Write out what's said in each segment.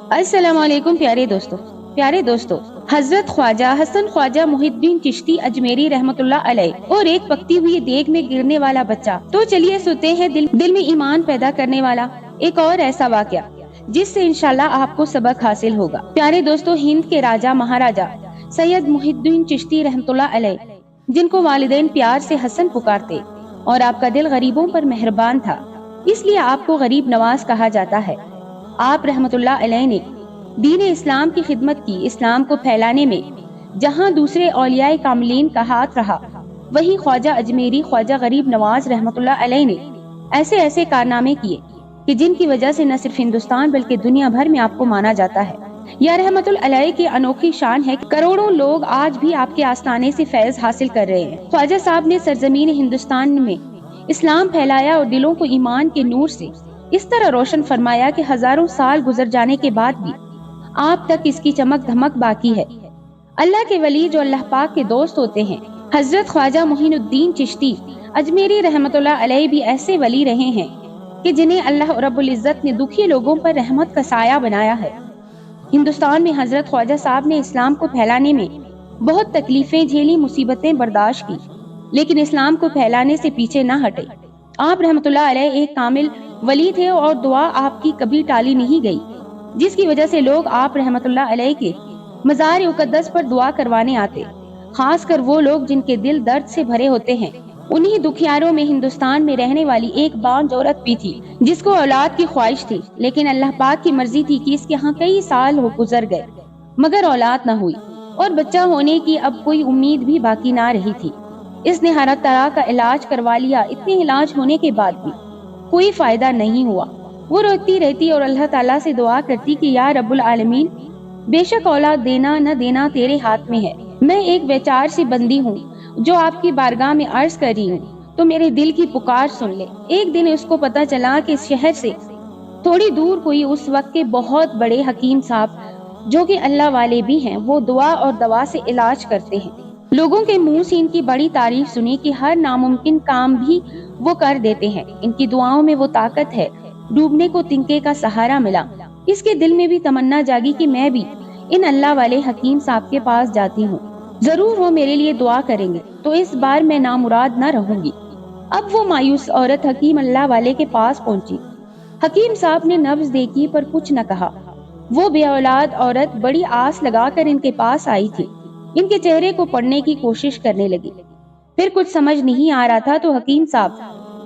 السلام علیکم پیارے دوستو، حضرت خواجہ حسن خواجہ محی الدین چشتی اجمیری رحمت اللہ علیہ اور ایک پکتی ہوئی دیگ میں گرنے والا بچہ۔ تو چلیے سنتے ہیں دل میں ایمان پیدا کرنے والا ایک اور ایسا واقعہ جس سے انشاءاللہ آپ کو سبق حاصل ہوگا۔ پیارے دوستو، ہند کے راجہ مہاراجہ سید محی الدین چشتی رحمت اللہ علیہ، جن کو والدین پیار سے حسن پکارتے، اور آپ کا دل غریبوں پر مہربان تھا، اس لیے آپ کو غریب نواز کہا جاتا ہے۔ آپ رحمت اللہ علیہ نے دین اسلام کی خدمت کی، اسلام کو پھیلانے میں جہاں دوسرے اولیاء کاملین کا ہاتھ رہا، وہیں خواجہ اجمیری خواجہ غریب نواز رحمت اللہ علیہ نے ایسے کارنامے کیے کہ جن کی وجہ سے نہ صرف ہندوستان بلکہ دنیا بھر میں آپ کو مانا جاتا ہے۔ یا رحمت اللہ علیہ کی انوکھی شان ہے کہ کروڑوں لوگ آج بھی آپ کے آستانے سے فیض حاصل کر رہے ہیں۔ خواجہ صاحب نے سرزمین ہندوستان میں اسلام پھیلایا اور دلوں کو ایمان کے نور سے اس طرح روشن فرمایا کہ ہزاروں سال گزر جانے کے بعد بھی آپ تک اس کی چمک دھمک باقی ہے۔ اللہ کے ولی جو اللہ پاک کے دوست ہوتے ہیں، حضرت خواجہ معین الدین چشتی اجمیری رحمت اللہ علیہ بھی ایسے ولی رہے ہیں کہ جنہیں اللہ رب العزت نے دکھی لوگوں پر رحمت کا سایہ بنایا ہے۔ ہندوستان میں حضرت خواجہ صاحب نے اسلام کو پھیلانے میں بہت تکلیفیں جھیلی، مصیبتیں برداشت کی، لیکن اسلام کو پھیلانے سے پیچھے نہ ہٹے۔ آپ رحمت اللہ علیہ ایک کامل ولی تھے اور دعا آپ کی کبھی ٹالی نہیں گئی، جس کی وجہ سے لوگ آپ رحمت اللہ علیہ کے مزار مقدس پر دعا کروانے آتے، خاص کر وہ لوگ جن کے دل درد سے بھرے ہوتے ہیں۔ انہی دکھیاروں میں ہندوستان میں رہنے والی ایک بانجھ عورت بھی تھی جس کو اولاد کی خواہش تھی، لیکن اللہ پاک کی مرضی تھی کہ اس کے ہاں کئی سال گزر گئے مگر اولاد نہ ہوئی، اور بچہ ہونے کی اب کوئی امید بھی باقی نہ رہی تھی۔ اس نے ہر طرح کا علاج کروا لیا، اتنے علاج ہونے کے بعد بھی کوئی فائدہ نہیں ہوا۔ وہ روتی رہتی اور اللہ تعالیٰ سے دعا کرتی کہ یا رب العالمین، بے شک اولاد دینا نہ دینا تیرے ہاتھ میں ہے، میں ایک بیچار سی بندی ہوں جو آپ کی بارگاہ میں عرض کر رہی ہوں، تو میرے دل کی پکار سن لے۔ ایک دن اس کو پتا چلا کہ اس شہر سے تھوڑی دور کوئی اس وقت کے بہت بڑے حکیم صاحب جو کہ اللہ والے بھی ہیں، وہ دعا اور دوا سے علاج کرتے ہیں۔ لوگوں کے منہ سے ان کی بڑی تعریف سنی کہ ہر ناممکن کام بھی وہ کر دیتے ہیں، ان کی دعاؤں میں وہ طاقت ہے۔ ڈوبنے کو تنکے کا سہارا ملا۔ اس کے دل میں بھی تمنا جاگی کہ میں بھی ان اللہ والے حکیم صاحب کے پاس جاتی ہوں، ضرور وہ میرے لیے دعا کریں گے تو اس بار میں نامراد نہ رہوں گی۔ اب وہ مایوس عورت حکیم اللہ والے کے پاس پہنچی۔ حکیم صاحب نے نبض دیکھی پر کچھ نہ کہا۔ وہ بے اولاد عورت بڑی آس لگا کر ان کے پاس آئی تھی، ان کے چہرے کو پڑھنے کی کوشش کرنے لگی۔ پھر کچھ سمجھ نہیں آ رہا تھا تو حکیم صاحب،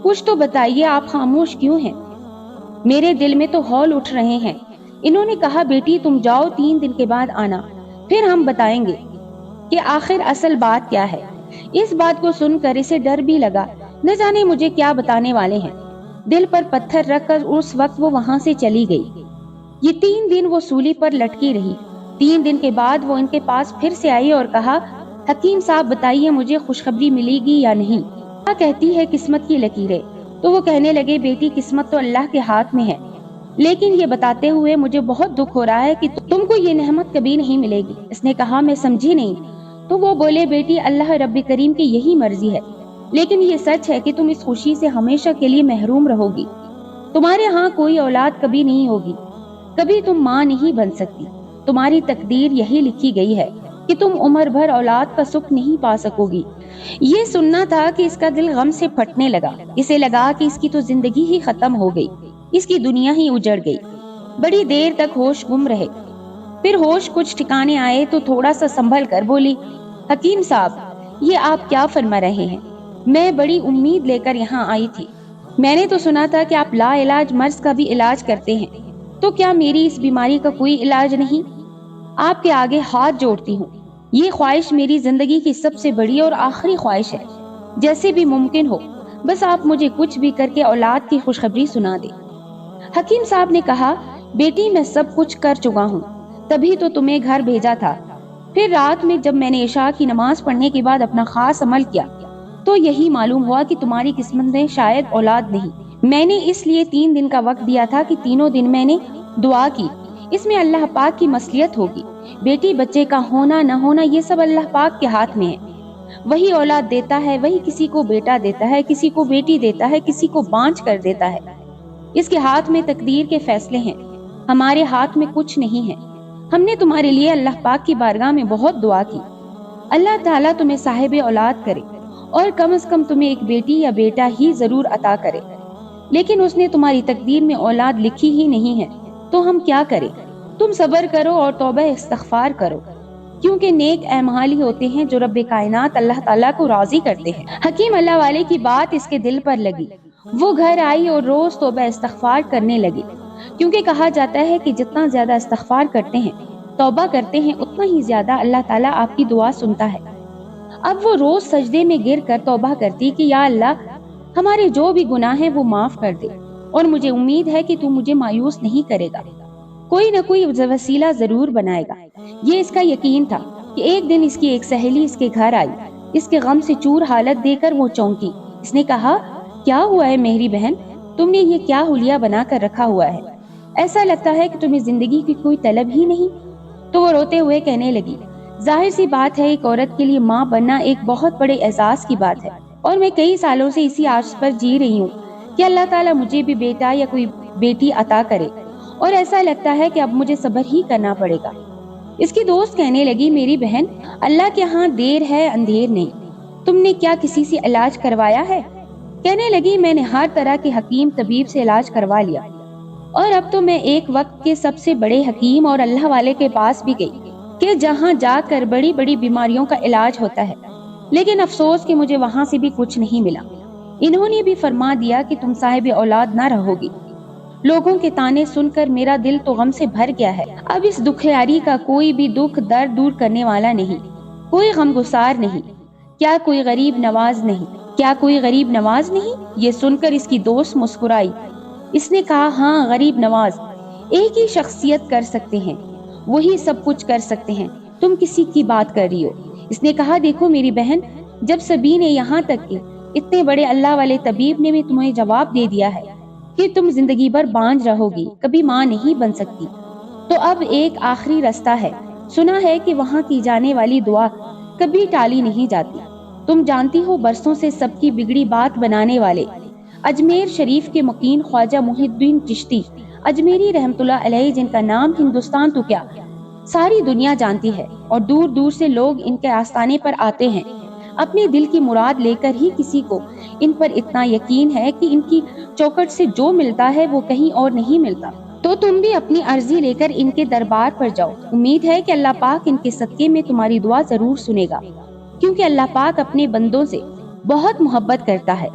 کچھ تو بتائیے، آپ خاموش کیوں ہیں؟ میرے دل میں تو ہول اٹھ رہے ہیں۔ انہوں نے کہا بیٹی تم جاؤ، 3 دن کے بعد آنا، پھر ہم بتائیں گے کہ آخر اصل بات کیا ہے۔ اس بات کو سن کر اسے ڈر بھی لگا، نہ جانے مجھے کیا بتانے والے ہیں۔ دل پر پتھر رکھ کر اس وقت وہ وہاں سے چلی گئی۔ یہ 3 دن وہ سولی پر لٹکی رہی۔ 3 دن کے بعد وہ ان کے پاس پھر سے آئی اور کہا حکیم صاحب بتائیے مجھے خوشخبری ملے گی یا نہیں؟ کیا کہتی ہے قسمت کی لکیریں؟ تو وہ کہنے لگے بیٹی قسمت تو اللہ کے ہاتھ میں ہے، لیکن یہ بتاتے ہوئے مجھے بہت دکھ ہو رہا ہے کہ تم کو یہ نعمت کبھی نہیں ملے گی۔ اس نے کہا میں سمجھی نہیں۔ تو وہ بولے بیٹی اللہ رب کریم کی یہی مرضی ہے، لیکن یہ سچ ہے کہ تم اس خوشی سے ہمیشہ کے لیے محروم رہو گی۔ تمہارے ہاں کوئی اولاد کبھی نہیں ہوگی، کبھی تم ماں نہیں بن سکتی، تمہاری تقدیر یہی لکھی گئی ہے کہ تم عمر بھر اولاد کا سکھ نہیں پا سکو گی۔ یہ سننا تھا کہ اس کا دل غم سے پھٹنے لگا۔ اسے لگا کہ اس کی تو زندگی ہی ختم ہو گئی، اس کی دنیا ہی اجڑ گئی۔ بڑی دیر تک ہوش گم رہے، پھر ہوش کچھ ٹھکانے آئے تو تھوڑا سا سنبھل کر بولی حکیم صاحب یہ آپ کیا فرما رہے ہیں؟ میں بڑی امید لے کر یہاں آئی تھی، میں نے تو سنا تھا کہ آپ لا علاج مرض کا بھی علاج کرتے ہیں، تو کیا میری اس بیماری کا کوئی علاج نہیں؟ آپ کے آگے ہاتھ جوڑتی ہوں، یہ خواہش میری زندگی کی سب سے بڑی اور آخری خواہش ہے، جیسے بھی ممکن ہو بس آپ مجھے کچھ بھی کر کے اولاد کی خوشخبری سنا دیں۔ حکیم صاحب نے کہا بیٹی میں سب کچھ کر چکا ہوں، تبھی تو تمہیں گھر بھیجا تھا۔ پھر رات میں جب میں نے عشاء کی نماز پڑھنے کے بعد اپنا خاص عمل کیا تو یہی معلوم ہوا کہ تمہاری قسمت میں شاید اولاد نہیں۔ میں نے اس لیے 3 دن کا وقت دیا تھا کہ تینوں دن میں نے دعا کی، اس میں اللہ پاک کی مصلحت ہوگی۔ بیٹی بچے کا ہونا نہ ہونا یہ سب اللہ پاک کے ہاتھ میں ہے، وہی اولاد دیتا ہے، وہی کسی کو بیٹا دیتا ہے، کسی کو بیٹی دیتا ہے، کسی کو بانجھ کر دیتا ہے، اس کے ہاتھ میں تقدیر کے فیصلے ہیں۔ ہمارے ہاتھ میں کچھ نہیں ہے۔ ہم نے تمہارے لیے اللہ پاک کی بارگاہ میں بہت دعا کی، اللہ تعالیٰ تمہیں صاحب اولاد کرے اور کم از کم تمہیں ایک بیٹی یا بیٹا ہی ضرور عطا کرے، لیکن اس نے تمہاری تقدیر میں اولاد لکھی ہی نہیں ہے، تو ہم کیا کریں؟ تم صبر کرو اور توبہ استغفار کرو، کیونکہ نیک اعمال ہی ہوتے ہیں جو رب کائنات اللہ تعالیٰ کو راضی کرتے ہیں۔ حکیم اللہ والے کی بات اس کے دل پر لگی، وہ گھر آئی اور روز توبہ استغفار کرنے لگی، کیونکہ کہا جاتا ہے کہ جتنا زیادہ استغفار کرتے ہیں، توبہ کرتے ہیں، اتنا ہی زیادہ اللہ تعالیٰ آپ کی دعا سنتا ہے۔ اب وہ روز سجدے میں گر کر توبہ کرتی کہ یا اللہ، ہمارے جو بھی گناہ ہیں وہ معاف کر دے، اور مجھے امید ہے کہ تو مجھے مایوس نہیں کرے گا، کوئی نہ کوئی وسیلہ ضرور بنائے گا۔ یہ اس کا یقین تھا کہ ایک دن اس کی ایک سہیلی اس کے گھر آئی، اس کے غم سے چور حالت دے کر وہ چونکی۔ اس نے کہا، کیا ہوا ہے میری بہن، تم نے یہ کیا حلیہ بنا کر رکھا ہوا ہے؟ ایسا لگتا ہے کہ تمہیں زندگی کی کوئی طلب ہی نہیں۔ تو وہ روتے ہوئے کہنے لگی، ظاہر سی بات ہے، ایک عورت کے لیے ماں بننا ایک بہت بڑے اعزاز کی بات ہے، اور میں کئی سالوں سے اسی آس پر جی رہی ہوں کہ اللہ تعالیٰ مجھے بھی بیٹا یا کوئی بیٹی عطا کرے، اور ایسا لگتا ہے کہ اب مجھے صبر ہی کرنا پڑے گا۔ اس کی دوست کہنے لگی، میری بہن، اللہ کے ہاں دیر ہے اندھیر نہیں، تم نے کیا کسی سے علاج کروایا ہے؟ کہنے لگی، میں نے ہر طرح کے حکیم طبیب سے علاج کروا لیا، اور اب تو میں ایک وقت کے سب سے بڑے حکیم اور اللہ والے کے پاس بھی گئی کہ جہاں جا کر بڑی بڑی بیماریوں کا علاج ہوتا ہے، لیکن افسوس کہ مجھے وہاں سے بھی کچھ نہیں ملا۔ انہوں نے بھی فرما دیا کہ تم صاحب اولاد نہ رہو گی۔ لوگوں کے تانے سن کر میرا دل تو غم سے بھر گیا ہے۔ اب اس دکھیاری کا کوئی بھی دکھ درد دور کرنے والا نہیں، کوئی غم گسار نہیں، کیا کوئی غریب نواز نہیں، کیا کوئی غریب نواز نہیں؟ یہ سن کر اس کی دوست مسکرائی۔ اس نے کہا، ہاں، غریب نواز ایک ہی شخصیت کر سکتے ہیں، وہی سب کچھ کر سکتے ہیں، تم کسی کی بات کر رہی ہو؟ اس نے کہا، دیکھو میری بہن، جب سبھی نے یہاں تک کہ اتنے بڑے اللہ والے طبیب نے بھی تمہیں جواب دے دیا ہے کہ تم زندگی بھر بانجھ رہو گی، کبھی ماں نہیں بن سکتی، تو اب ایک آخری رستہ ہے۔ سنا ہے کہ وہاں کی جانے والی دعا کبھی ٹالی نہیں جاتی۔ تم جانتی ہو، برسوں سے سب کی بگڑی بات بنانے والے اجمیر شریف کے مقیم خواجہ محی الدین چشتی اجمیری رحمت اللہ علیہ، جن کا نام ہندوستان تو کیا ساری دنیا جانتی ہے، اور دور دور سے لوگ ان کے آستانے پر آتے ہیں، اپنے دل کی مراد لے کر ہی۔ کسی کو ان پر اتنا یقین ہے کہ ان کی چوکھٹ سے جو ملتا ہے وہ کہیں اور نہیں ملتا، تو تم بھی اپنی عرضی لے کر ان کے دربار پر جاؤ۔ امید ہے کہ اللہ پاک ان کے صدقے میں تمہاری دعا ضرور سنے گا، کیونکہ اللہ پاک اپنے بندوں سے بہت محبت کرتا ہے،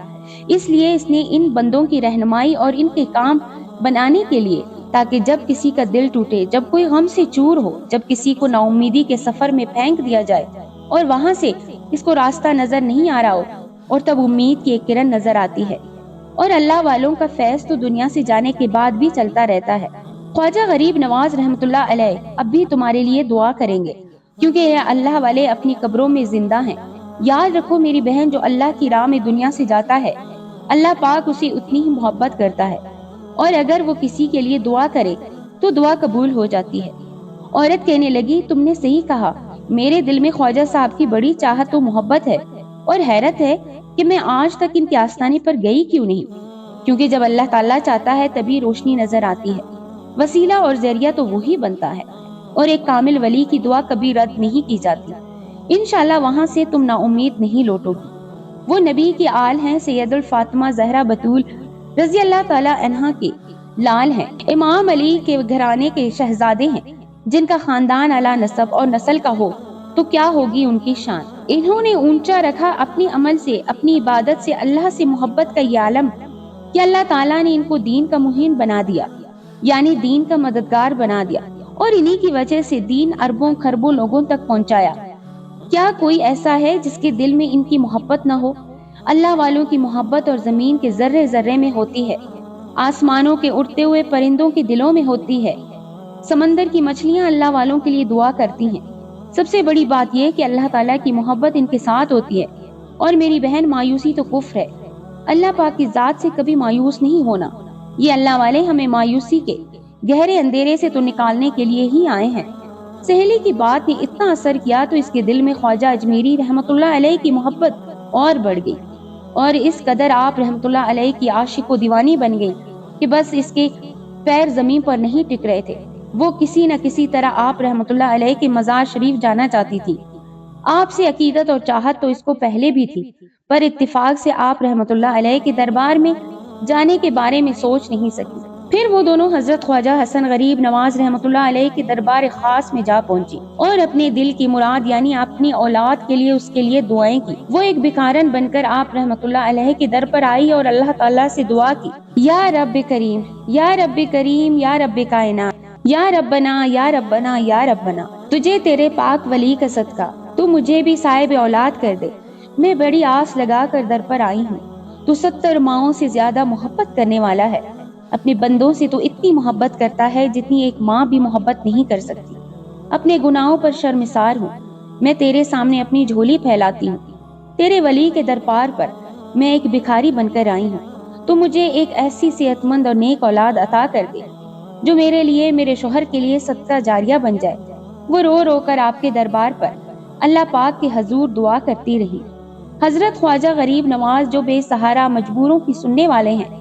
اس لیے اس نے ان بندوں کی رہنمائی اور ان کے کام بنانے کے لیے، تاکہ جب کسی کا دل ٹوٹے، جب کوئی غم سے چور ہو، جب کسی کو نا امیدی کے سفر میں پھینک دیا جائے اور وہاں سے اس کو راستہ نظر نہیں آ رہا ہو، اور تب امید کی ایک کرن نظر آتی ہے، اور اللہ والوں کا فیض تو دنیا سے جانے کے بعد بھی چلتا رہتا ہے۔ خواجہ غریب نواز رحمت اللہ علیہ اب بھی تمہارے لیے دعا کریں گے، کیونکہ یہ اللہ والے اپنی قبروں میں زندہ ہیں۔ یاد رکھو میری بہن، جو اللہ کی راہ میں دنیا سے جاتا ہے، اللہ پاک اسے اتنی ہی محبت کرتا ہے، اور اگر وہ کسی کے لیے دعا کرے تو دعا قبول ہو جاتی ہے۔ عورت کہنے لگی، تم نے صحیح کہا، میرے دل میں خواجہ صاحب کی بڑی چاہت و محبت ہے، اور حیرت ہے کہ میں آج تک ان کے آستانے پر گئی کیوں نہیں، کیونکہ جب اللہ تعالیٰ چاہتا ہے تبھی روشنی نظر آتی ہے، وسیلہ اور ذریعہ تو وہی بنتا ہے، اور ایک کامل ولی کی دعا کبھی رد نہیں کی جاتی۔ انشاءاللہ وہاں سے تم نا امید نہیں لوٹو گی۔ وہ نبی کی آل ہیں، سید الفاطمہ زہرا بتول رضی اللہ تعالی عنہا کے لال ہیں، امام علی کے گھرانے کے شہزادے ہیں، جن کا خاندان اعلیٰ نسب اور نسل کا ہو تو کیا ہوگی ان کی شان۔ انہوں نے اونچا رکھا اپنے عمل سے، اپنی عبادت سے، اللہ سے محبت کا یہ عالم کہ اللہ تعالیٰ نے ان کو دین کا معین بنا دیا، یعنی دین کا مددگار بنا دیا، اور انہی کی وجہ سے دین اربوں خربوں لوگوں تک پہنچایا۔ کیا کوئی ایسا ہے جس کے دل میں ان کی محبت نہ ہو؟ اللہ والوں کی محبت اور زمین کے ذرے ذرے میں ہوتی ہے، آسمانوں کے اڑتے ہوئے پرندوں کے دلوں میں ہوتی ہے، سمندر کی مچھلیاں اللہ والوں کے لیے دعا کرتی ہیں۔ سب سے بڑی بات یہ کہ اللہ تعالیٰ کی محبت ان کے ساتھ ہوتی ہے، اور میری بہن، مایوسی تو کفر ہے، اللہ پاک کی ذات سے کبھی مایوس نہیں ہونا۔ یہ اللہ والے ہمیں مایوسی کے گہرے اندھیرے سے تو نکالنے کے لیے ہی آئے ہیں۔ سہیلی کی بات نے اتنا اثر کیا تو اس کے دل میں خواجہ اجمیری رحمت اللہ علیہ کی محبت اور بڑھ گئی، اور اس قدر آپ رحمت اللہ علیہ کی عاشق و دیوانی بن گئی کہ بس اس کے پیر زمین پر نہیں ٹک رہے تھے۔ وہ کسی نہ کسی طرح آپ رحمت اللہ علیہ کے مزار شریف جانا چاہتی تھی۔ آپ سے عقیدت اور چاہت تو اس کو پہلے بھی تھی، پر اتفاق سے آپ رحمت اللہ علیہ کے دربار میں جانے کے بارے میں سوچ نہیں سکی۔ پھر وہ دونوں حضرت خواجہ حسن غریب نواز رحمت اللہ علیہ کے دربار خاص میں جا پہنچی اور اپنے دل کی مراد یعنی اپنی اولاد کے لیے اس کے لیے دعائیں کی۔ وہ ایک بھکارن بن کر آپ رحمت اللہ علیہ کے در پر آئی اور اللہ تعالیٰ سے دعا کی، یا رب کریم، یا رب کریم، یا رب کائنات، یا ربنا یا ربنا یا ربنا، تجھے تیرے پاک ولی کا صدقہ تو مجھے بھی صاحب اولاد کر دے۔ میں بڑی آس لگا کر در پر آئی ہوں۔ تو 70 ماؤں سے زیادہ محبت کرنے والا ہے۔ اپنے بندوں سے تو اتنی محبت کرتا ہے جتنی ایک ماں بھی محبت نہیں کر سکتی۔ اپنے گناہوں پر شرمسار ہوں۔ میں تیرے سامنے اپنی جھولی پھیلاتی ہوں۔ تیرے ولی کے دربار پر میں ایک بھکاری بن کر آئی ہوں۔ تو مجھے ایک ایسی صحت مند اور نیک اولاد عطا کر دے جو میرے لیے، میرے شوہر کے لیے صدقہ جاریہ بن جائے۔ وہ رو رو کر آپ کے دربار پر اللہ پاک کے حضور دعا کرتی رہی۔ حضرت خواجہ غریب نواز جو بے سہارا مجبوروں کی سننے والے ہیں،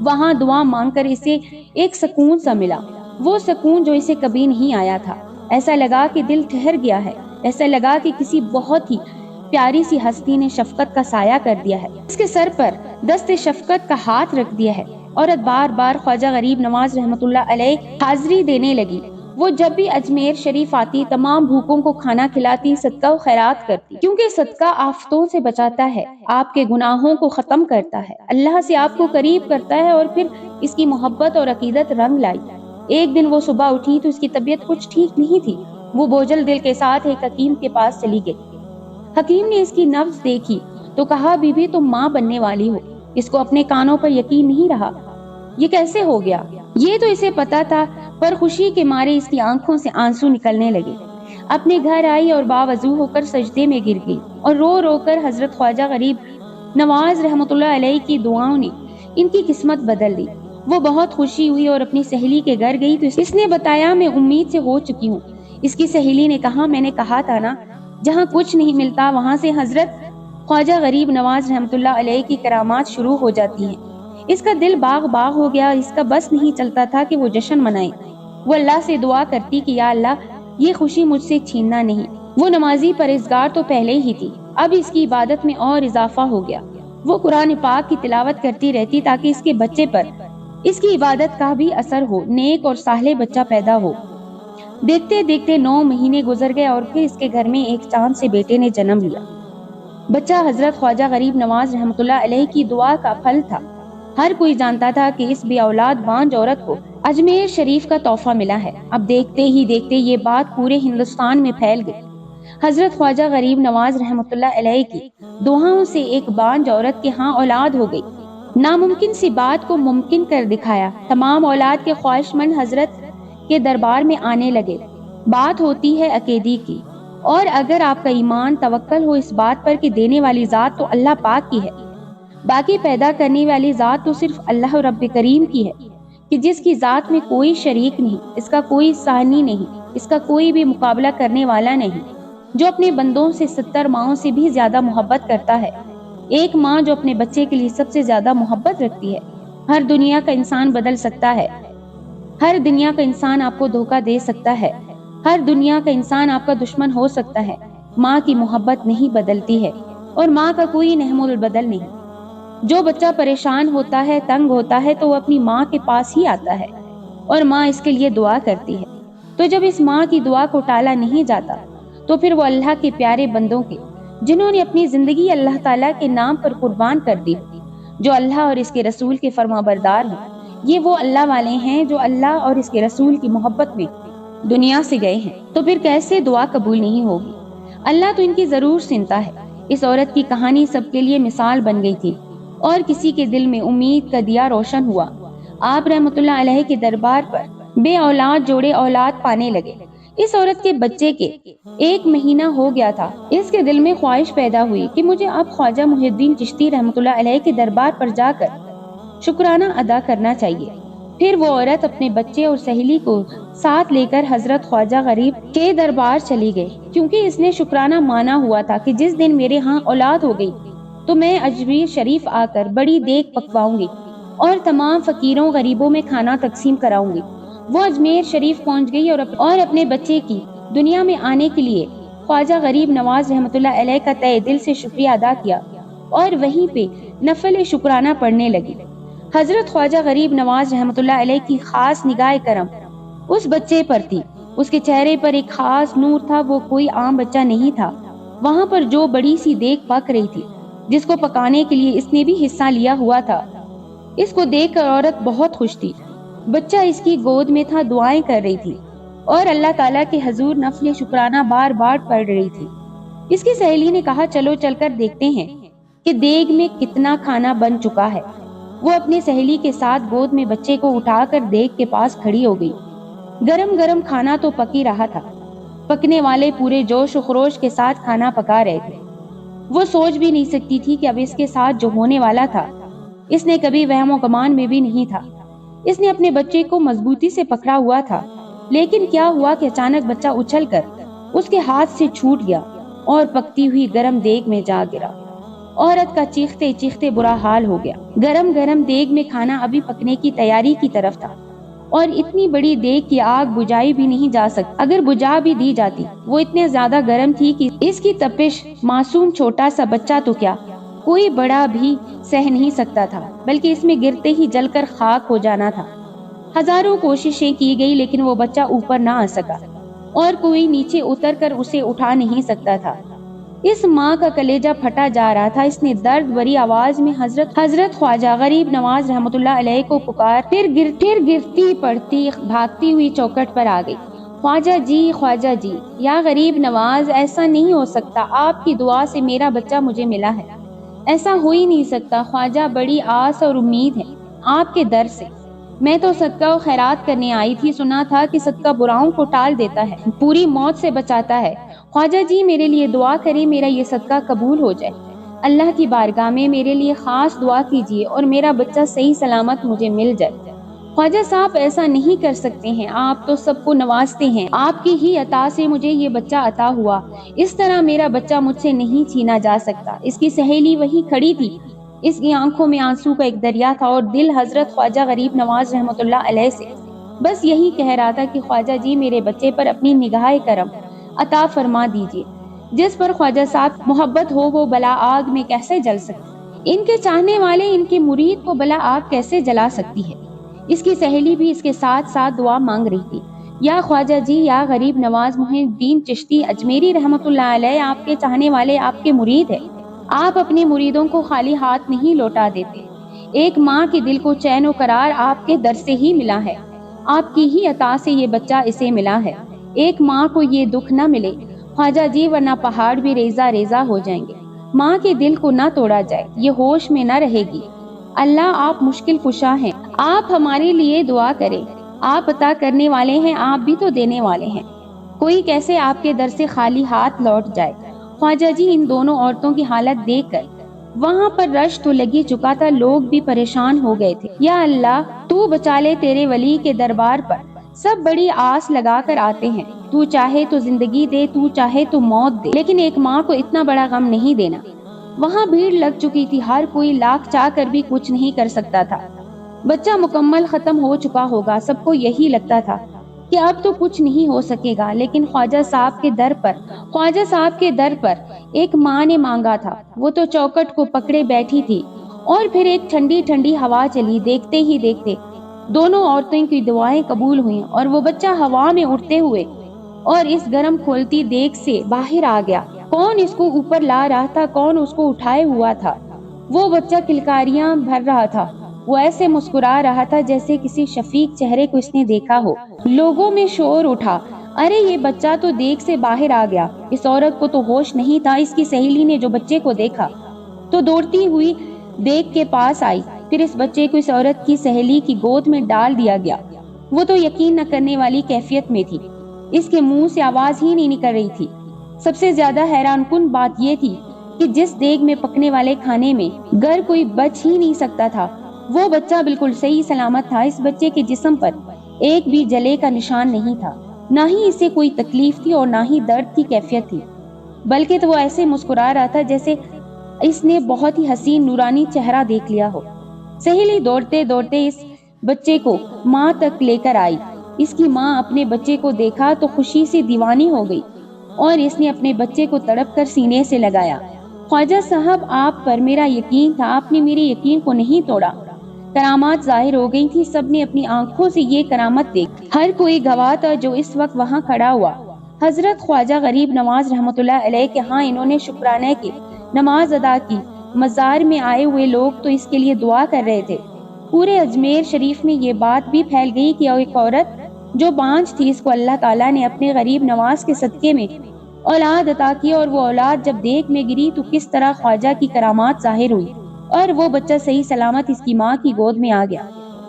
وہاں دعا مانگ کر اسے ایک سکون سا ملا، وہ سکون جو اسے کبھی نہیں آیا تھا۔ ایسا لگا کہ دل ٹھہر گیا ہے، ایسا لگا کہ کسی بہت ہی پیاری سی ہستی نے شفقت کا سایہ کر دیا ہے، اس کے سر پر دست شفقت کا ہاتھ رکھ دیا ہے۔ عورت بار بار خواجہ غریب نواز رحمت اللہ علیہ حاضری دینے لگی۔ وہ جب بھی اجمیر شریف آتی تمام بھوکوں کو کھانا کھلاتی، صدقہ و خیرات کرتی، کیونکہ صدقہ آفتوں سے بچاتا ہے، آپ کے گناہوں کو ختم کرتا ہے، اللہ سے آپ کو قریب کرتا ہے۔ اور پھر اس کی محبت اور عقیدت رنگ لائی۔ ایک دن وہ صبح اٹھی تو اس کی طبیعت کچھ ٹھیک نہیں تھی۔ وہ بوجھل دل کے ساتھ ایک حکیم کے پاس چلی گئی۔ حکیم نے اس کی نبض دیکھی تو کہا، بی بی تم ماں بننے والی ہو۔ اس کو اپنے کانوں پر یقین نہیں رہا، یہ کیسے ہو گیا؟ یہ تو اسے پتا تھا، پر خوشی کے مارے اس کی آنکھوں سے آنسو نکلنے لگے۔ اپنے گھر آئی اور باوضو ہو کر سجدے میں گر گئی اور رو رو کر حضرت خواجہ غریب نواز رحمت اللہ علیہ کی دعاؤں نے ان کی قسمت بدل دی۔ وہ بہت خوشی ہوئی اور اپنی سہیلی کے گھر گئی تو اس نے بتایا، میں امید سے ہو چکی ہوں۔ اس کی سہیلی نے کہا، میں نے کہا تھا نا، جہاں کچھ نہیں ملتا وہاں سے حضرت خواجہ غریب نواز رحمت اللہ علیہ کی کرامات شروع ہو جاتی ہیں۔ اس کا دل باغ باغ ہو گیا، اس کا بس نہیں چلتا تھا کہ وہ جشن منائے۔ وہ اللہ سے دعا کرتی کہ یا اللہ یہ خوشی مجھ سے چھیننا نہیں۔ وہ نمازی پرہیزگار تو پہلے ہی تھی، اب اس کی عبادت میں اور اضافہ ہو گیا۔ وہ قرآن پاک کی تلاوت کرتی رہتی تاکہ اس کے بچے پر اس کی عبادت کا بھی اثر ہو، نیک اور صالح بچہ پیدا ہو۔ دیکھتے دیکھتے 9 مہینے گزر گئے اور پھر اس کے گھر میں ایک چاند سے بیٹے نے جنم لیا۔ بچہ حضرت خواجہ غریب نواز رحمت اللہ علیہ کی دعا کا پھل تھا۔ ہر کوئی جانتا تھا کہ اس بے اولاد بانج عورت کو اجمیر شریف کا تحفہ ملا ہے۔ اب دیکھتے ہی دیکھتے یہ بات پورے ہندوستان میں پھیل گئی۔ حضرت خواجہ غریب نواز رحمت اللہ علیہ کی دعاؤں سے ایک بانج عورت کے ہاں اولاد ہو گئی۔ ناممکن سی بات کو ممکن کر دکھایا۔ تمام اولاد کے خواہش مند حضرت کے دربار میں آنے لگے۔ بات ہوتی ہے عقیدے کی، اور اگر آپ کا ایمان توکل ہو اس بات پر کہ دینے والی ذات تو اللہ پاک کی ہے، باقی پیدا کرنے والی ذات تو صرف اللہ رب کریم کی ہے، کہ جس کی ذات میں کوئی شریک نہیں، اس کا کوئی ثانی نہیں، اس کا کوئی بھی مقابلہ کرنے والا نہیں، جو اپنے بندوں سے 70 ماؤں سے بھی زیادہ محبت کرتا ہے۔ ایک ماں جو اپنے بچے کے لیے سب سے زیادہ محبت رکھتی ہے۔ ہر دنیا کا انسان بدل سکتا ہے، ہر دنیا کا انسان آپ کو دھوکہ دے سکتا ہے، ہر دنیا کا انسان آپ کا دشمن ہو سکتا ہے، ماں کی محبت نہیں بدلتی ہے، اور ماں کا کوئی نحم البدل نہیں۔ جو بچہ پریشان ہوتا ہے، تنگ ہوتا ہے، تو وہ اپنی ماں کے پاس ہی آتا ہے اور ماں اس کے لیے دعا کرتی ہے۔ تو جب اس ماں کی دعا کو ٹالا نہیں جاتا تو پھر وہ اللہ کے پیارے بندوں کے، جنہوں نے اپنی زندگی اللہ تعالیٰ کے نام پر قربان کر دی، جو اللہ اور اس کے رسول کے فرما بردار ہیں، یہ وہ اللہ والے ہیں جو اللہ اور اس کے رسول کی محبت میں دنیا سے گئے ہیں، تو پھر کیسے دعا قبول نہیں ہوگی؟ اللہ تو ان کی ضرور سنتا ہے۔ اس عورت کی کہانی سب کے لیے مثال بن گئی تھی اور کسی کے دل میں امید کا دیا روشن ہوا۔ آپ رحمت اللہ علیہ کے دربار پر بے اولاد جوڑے اولاد پانے لگے۔ اس عورت کے بچے کے 1 مہینہ ہو گیا تھا۔ اس کے دل میں خواہش پیدا ہوئی کہ مجھے اب خواجہ محی الدین چشتی رحمت اللہ علیہ کے دربار پر جا کر شکرانہ ادا کرنا چاہیے۔ پھر وہ عورت اپنے بچے اور سہیلی کو ساتھ لے کر حضرت خواجہ غریب کے دربار چلی گئی، کیونکہ اس نے شکرانہ مانا ہوا تھا کہ جس دن میرے ہاں اولاد ہو گئی تو میں اجمیر شریف آ کر بڑی دیگ پکواؤں گی اور تمام فقیروں غریبوں میں کھانا تقسیم کراؤں گی۔ وہ اجمیر شریف پہنچ گئی اور اپنے بچے کی دنیا میں آنے کے لیے خواجہ غریب نواز رحمۃ اللہ علیہ کا تہ دل سے شکریہ ادا کیا اور وہیں پہ نفل شکرانہ پڑھنے لگی۔ حضرت خواجہ غریب نواز رحمۃ اللہ علیہ کی خاص نگاہ کرم اس بچے پر تھی۔ اس کے چہرے پر ایک خاص نور تھا، وہ کوئی عام بچہ نہیں تھا۔ وہاں پر جو بڑی سی دیگ پک رہی تھی، جس کو پکانے کے لیے اس نے بھی حصہ لیا ہوا تھا، اس کو دیکھ کر عورت بہت خوش تھی۔ بچہ اس کی گود میں تھا، دعائیں کر رہی تھی اور اللہ تعالیٰ کے حضور نفل شکرانہ بار بار پڑھ رہی تھی۔ اس کی سہیلی نے کہا چلو چل کر دیکھتے ہیں کہ دیگ میں کتنا کھانا بن چکا ہے۔ وہ اپنی سہیلی کے ساتھ گود میں بچے کو اٹھا کر دیگ کے پاس کھڑی ہو گئی۔ گرم گرم کھانا تو پک ہی رہا تھا۔ پکنے والے پورے جوش و خروش کے ساتھ کھانا پکا رہے تھے۔ وہ سوچ بھی نہیں سکتی تھی کہ اب اس کے ساتھ جو ہونے والا تھا، اس نے کبھی وہم و گمان میں بھی نہیں تھا۔ اس نے اپنے بچے کو مضبوطی سے پکڑا ہوا تھا، لیکن کیا ہوا کہ اچانک بچہ اچھل کر اس کے ہاتھ سے چھوٹ گیا اور پکتی ہوئی گرم دیگ میں جا گرا۔ عورت کا چیختے چیختے برا حال ہو گیا۔ گرم گرم دیگ میں کھانا ابھی پکنے کی تیاری کی طرف تھا اور اتنی بڑی دیگ کی آگ بجھائی بھی نہیں جا سکتی۔ اگر بجھا بھی دی جاتی، وہ اتنے زیادہ گرم تھی کہ اس کی تپش معصوم چھوٹا سا بچہ تو کیا، کوئی بڑا بھی سہ نہیں سکتا تھا، بلکہ اس میں گرتے ہی جل کر خاک ہو جانا تھا۔ ہزاروں کوششیں کی گئی لیکن وہ بچہ اوپر نہ آ سکا اور کوئی نیچے اتر کر اسے اٹھا نہیں سکتا تھا۔ اس ماں کا کلیجہ پھٹا جا رہا تھا۔ اس نے درد بھری آواز میں حضرت خواجہ غریب نواز رحمۃ اللہ علیہ کو پکار پھر گرتی پڑتی بھاگتی ہوئی چوکٹ پر آ گئی۔ خواجہ جی، یا غریب نواز، ایسا نہیں ہو سکتا، آپ کی دعا سے میرا بچہ مجھے ملا ہے، ایسا ہو ہی نہیں سکتا۔ خواجہ بڑی آس اور امید ہے آپ کے در سے، میں تو صدقہ و خیرات کرنے آئی تھی، سنا تھا کہ صدقہ براؤں کو ٹال دیتا ہے، پوری موت سے بچاتا ہے۔ خواجہ جی میرے لیے دعا کریں، میرا یہ صدقہ قبول ہو جائے، اللہ کی بارگاہ میں میرے لیے خاص دعا کیجیے اور میرا بچہ صحیح سلامت مجھے مل جائے۔ خواجہ صاحب ایسا نہیں کر سکتے ہیں، آپ تو سب کو نوازتے ہیں، آپ کی ہی عطا سے مجھے یہ بچہ عطا ہوا، اس طرح میرا بچہ مجھ سے نہیں چھینا جا سکتا۔ اس کی سہیلی وہی کھڑی تھی، اس کی آنکھوں میں آنسو کا ایک دریا تھا اور دل حضرت خواجہ غریب نواز رحمۃ اللہ علیہ سے بس یہی کہہ رہا تھا کہ خواجہ جی میرے بچے پر اپنی نگاہ کرم عطا فرما دیجیے۔ جس پر خواجہ صاحب محبت ہو وہ بلا آگ میں کیسے جل سکتی، ان کے چاہنے والے ان کے مرید کو بلا آگ کیسے جلا سکتی ہے۔ اس کی سہیلی بھی اس کے ساتھ ساتھ دعا مانگ رہی تھی، یا خواجہ جی، یا غریب نواز محی الدین چشتی اجمیری رحمۃ اللہ علیہ آپ کے چاہنے والے، آپ کے مرید ہے، آپ اپنے مریدوں کو خالی ہاتھ نہیں لوٹا دیتے۔ ایک ماں کے دل کو چین و قرار آپ کے در سے ہی ملا ہے، آپ کی ہی عطا سے یہ بچہ اسے ملا ہے۔ ایک ماں کو یہ دکھ نہ ملے خواجہ جی، ورنہ پہاڑ بھی ریزہ ریزہ ہو جائیں گے۔ ماں کے دل کو نہ توڑا جائے، یہ ہوش میں نہ رہے گی۔ اللہ آپ مشکل کشا ہیں، آپ ہمارے لیے دعا کریں، آپ عطا کرنے والے ہیں، آپ بھی تو دینے والے ہیں، کوئی کیسے آپ کے در سے خالی ہاتھ لوٹ جائے۔ خواجہ جی ان دونوں عورتوں کی حالت دیکھ کر وہاں پر رش تو لگی چکا تھا، لوگ بھی پریشان ہو گئے تھے۔ یا اللہ تو بچا لے، تیرے ولی کے دربار پر سب بڑی آس لگا کر آتے ہیں، تو چاہے تو زندگی دے، تو چاہے تو موت دے، لیکن ایک ماں کو اتنا بڑا غم نہیں دینا۔ وہاں بھیڑ لگ چکی تھی، ہر کوئی لاکھ چاہ کر بھی کچھ نہیں کر سکتا تھا۔ بچہ مکمل ختم ہو چکا ہوگا، سب کو یہی لگتا تھا کہ اب تو کچھ نہیں ہو سکے گا، لیکن خواجہ صاحب کے در پر ایک ماں نے مانگا تھا، وہ تو چوکٹ کو پکڑے بیٹھی تھی اور پھر ایک ٹھنڈی ٹھنڈی ہوا چلی، دیکھتے ہی دیکھتے دونوں عورتوں کی دعائیں قبول ہوئیں اور وہ بچہ ہوا میں اڑتے ہوئے اور اس گرم کھولتی دیگ سے باہر آ گیا۔ کون اس کو اوپر لا رہا تھا، کون اس کو اٹھائے ہوا تھا؟ وہ بچہ کلکاریاں بھر رہا تھا، وہ ایسے مسکرا رہا تھا جیسے کسی شفیق چہرے کو اس نے دیکھا ہو۔ لوگوں میں شور اٹھا، ارے یہ بچہ تو دیگ سے باہر آ گیا۔ اس عورت کو تو ہوش نہیں تھا۔ اس کی سہیلی نے جو بچے کو دیکھا تو دوڑتی ہوئی دیگ کے پاس آئی، پھر اس بچے کو اس عورت کی سہیلی کی گود میں ڈال دیا گیا۔ وہ تو یقین نہ کرنے والی کیفیت میں تھی، اس کے منہ سے آواز ہی نہیں نکل رہی تھی۔ سب سے زیادہ حیران کن بات یہ تھی کہ جس دیگ میں پکنے والے کھانے میں گر کوئی بچ ہی نہیں سکتا تھا، وہ بچہ بالکل صحیح سلامت تھا۔ اس بچے کے جسم پر ایک بھی جلے کا نشان نہیں تھا، نہ ہی اسے کوئی تکلیف تھی اور نہ ہی درد کی کیفیت تھی، بلکہ تو وہ ایسے مسکرا رہا تھا جیسے اس نے بہت ہی حسین نورانی چہرہ دیکھ لیا ہو۔ سہیلی دوڑتے دوڑتے اس بچے کو ماں تک لے کر آئی۔ اس کی ماں اپنے بچے کو دیکھا تو خوشی سے دیوانی ہو گئی اور اس نے اپنے بچے کو تڑپ کر سینے سے لگایا۔ خواجہ صاحب، آپ پر میرا یقین تھا، آپ نے میرے یقین کو نہیں توڑا۔ کرامات ظاہر ہو گئی تھی، سب نے اپنی آنکھوں سے یہ کرامت دیکھی۔ ہر کوئی گواہ تھا جو اس وقت وہاں کھڑا ہوا۔ حضرت خواجہ غریب نواز رحمۃ اللہ علیہ کے ہاں انہوں نے شکرانے کی نماز ادا کی۔ مزار میں آئے ہوئے لوگ تو اس کے لیے دعا کر رہے تھے۔ پورے اجمیر شریف میں یہ بات بھی پھیل گئی کہ ایک عورت جو بانجھ تھی، اس کو اللہ تعالیٰ نے اپنے غریب نواز کے صدقے میں اولاد عطا کی، اور وہ اولاد جب دیکھ میں گری تو کس طرح خواجہ کی کرامات ظاہر ہوئی اور وہ بچہ صحیح سلامت اس کی ماں کی گود میں آ گیا۔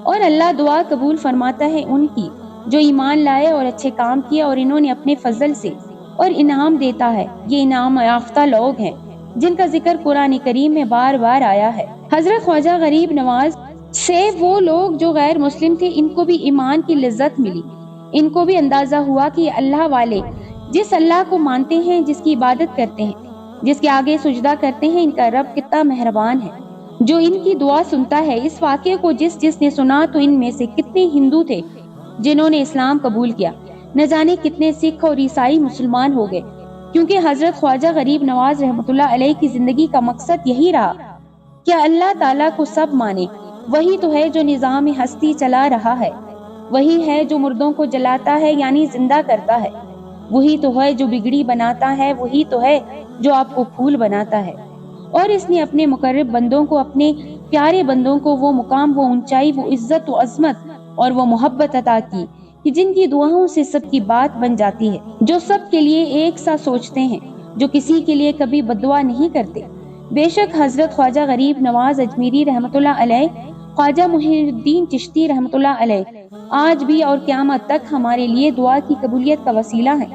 اور اللہ دعا قبول فرماتا ہے ان کی جو ایمان لائے اور اچھے کام کیے، اور انہوں نے اپنے فضل سے اور انعام دیتا ہے۔ یہ انعام یافتہ لوگ ہیں جن کا ذکر قرآن کریم میں بار بار آیا ہے۔ حضرت خواجہ غریب نواز سے وہ لوگ جو غیر مسلم تھے، ان کو بھی ایمان کی لذت ملی۔ ان کو بھی اندازہ ہوا کہ اللہ والے جس اللہ کو مانتے ہیں، جس کی عبادت کرتے ہیں، جس کے آگے سجدہ کرتے ہیں، ان کا رب کتنا مہربان ہے جو ان کی دعا سنتا ہے۔ اس واقعے کو جس نے سنا تو ان میں سے کتنے ہندو تھے جنہوں نے اسلام قبول کیا، نہ جانے کتنے سکھ اور عیسائی مسلمان ہو گئے، کیونکہ حضرت خواجہ غریب نواز رحمۃ اللہ علیہ کی زندگی کا مقصد یہی رہا کہ اللہ تعالیٰ کو سب مانے۔ وہی تو ہے جو نظام ہستی چلا رہا ہے، وہی ہے جو مردوں کو جلاتا ہے یعنی زندہ کرتا ہے، وہی تو ہے جو بگڑی بناتا ہے، وہی تو ہے جو آپ کو پھول بناتا ہے۔ اور اس نے اپنے مقرب بندوں کو، اپنے پیارے بندوں کو وہ مقام، وہ اونچائی، وہ عزت و عظمت اور وہ محبت عطا کی کہ جن کی دعاؤں سے سب کی بات بن جاتی ہے، جو سب کے لیے ایک سا سوچتے ہیں، جو کسی کے لیے کبھی بددعا نہیں کرتے۔ بے شک حضرت خواجہ غریب نواز اجمیری رحمۃ اللہ علیہ، خواجہ محی الدین چشتی رحمۃ اللہ علیہ آج بھی اور قیامت تک ہمارے لیے دعا کی قبولیت کا وسیلہ ہے،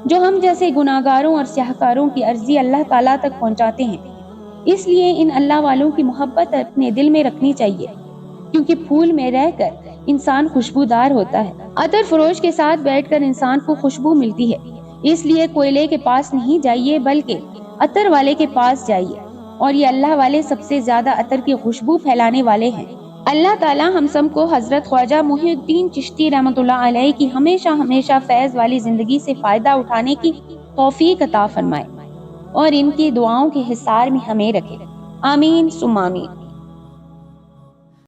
جو ہم جیسے گناہگاروں اور سیاہکاروں کی عرضی اللہ تعالیٰ تک پہنچاتے ہیں۔ اس لیے ان اللہ والوں کی محبت اپنے دل میں رکھنی چاہیے، کیونکہ پھول میں رہ کر انسان خوشبودار ہوتا ہے۔ عطر فروش کے ساتھ بیٹھ کر انسان کو خوشبو ملتی ہے، اس لیے کوئلے کے پاس نہیں جائیے بلکہ عطر والے کے پاس جائیے، اور یہ اللہ والے سب سے زیادہ عطر کی خوشبو پھیلانے والے ہیں۔ اللہ تعالیٰ ہم سب کو حضرت خواجہ محی الدین چشتی رحمۃ اللہ علیہ کی ہمیشہ ہمیشہ فیض والی زندگی سے فائدہ اٹھانے کی توفیق عطا فرمائے اور ان کی دعاؤں کے حصار میں ہمیں رکھے۔ آمین ثم آمین۔